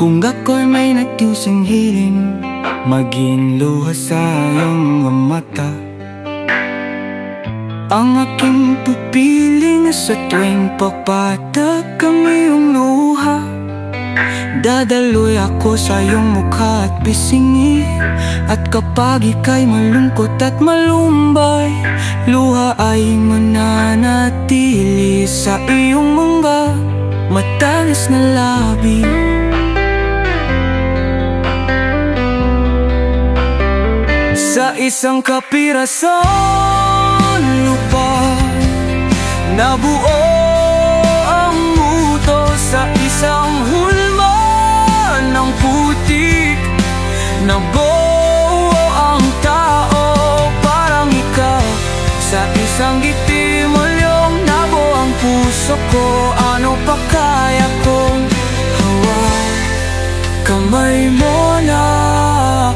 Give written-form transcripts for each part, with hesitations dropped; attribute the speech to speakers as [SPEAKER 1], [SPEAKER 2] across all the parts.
[SPEAKER 1] Kung ako'y may nagdusing hiling, maging luha sa iyong mga mata. Ang aking pupiling sa tuwing pagpatak ang iyong luha. Dadaloy ako sa iyong mukha at pisingi. At kapag ika'y malungkot at malumbay, luha ay mananatili sa iyong mga matalas na labi. Sa isang kapirasong lupa, nabuo ang mundo sa isang hulma ng putik. Nabuo ang tao parang ikaw sa isang itim ulyong. Nabuo ang puso ko, ano pa kaya kong hawak? Kamay mo na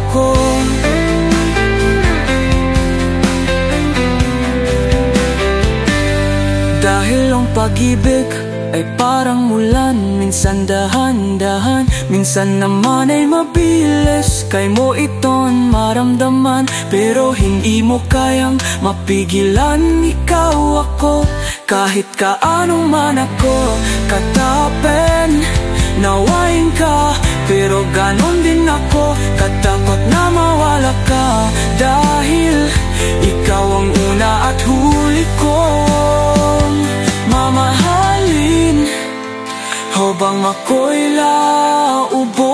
[SPEAKER 1] ako. Dahil ang pag-ibig ay parang ulan, minsan dahan-dahan, minsan naman ay mabilis. Kay mo iton maramdaman, pero hindi mo kayang mapigilan. Ikaw ako, kahit kaano man ako katapin. Nawain ka, pero ganon din ako katakot na mawala ka. Dahil ikaw ang una at huli kong mamahalin, habang ako'y laubuhay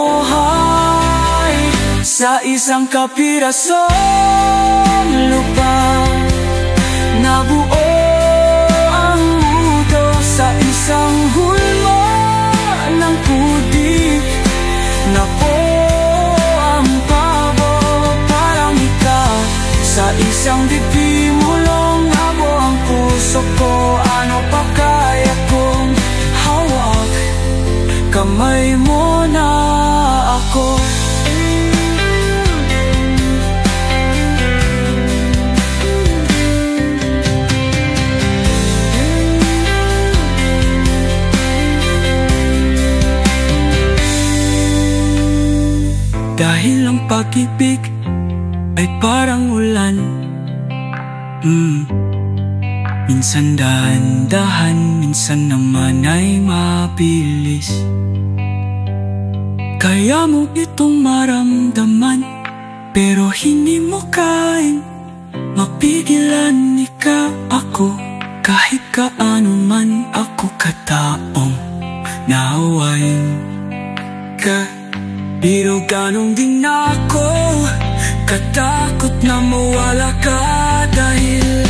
[SPEAKER 1] sa isang kapirasong lupa. Nabuo ang mundo sa isang hulma ng putik. Nabuo ang pabo parang ikaw sa isang dibdib mulong. Nabuo ang puso ko, ano pa kaya kong hawak? Kamay mo na ako. Dahil ang pag-ibig ay parang ulan, minsan dahan-dahan, minsan naman ay mabilis. Kaya mo itong maramdaman, pero hindi mo kain mapigilan. Ikaw ako, kahit kaano man ako kataong nahawain ka. Pero ganong din ako katakot na mawala ka. Dahil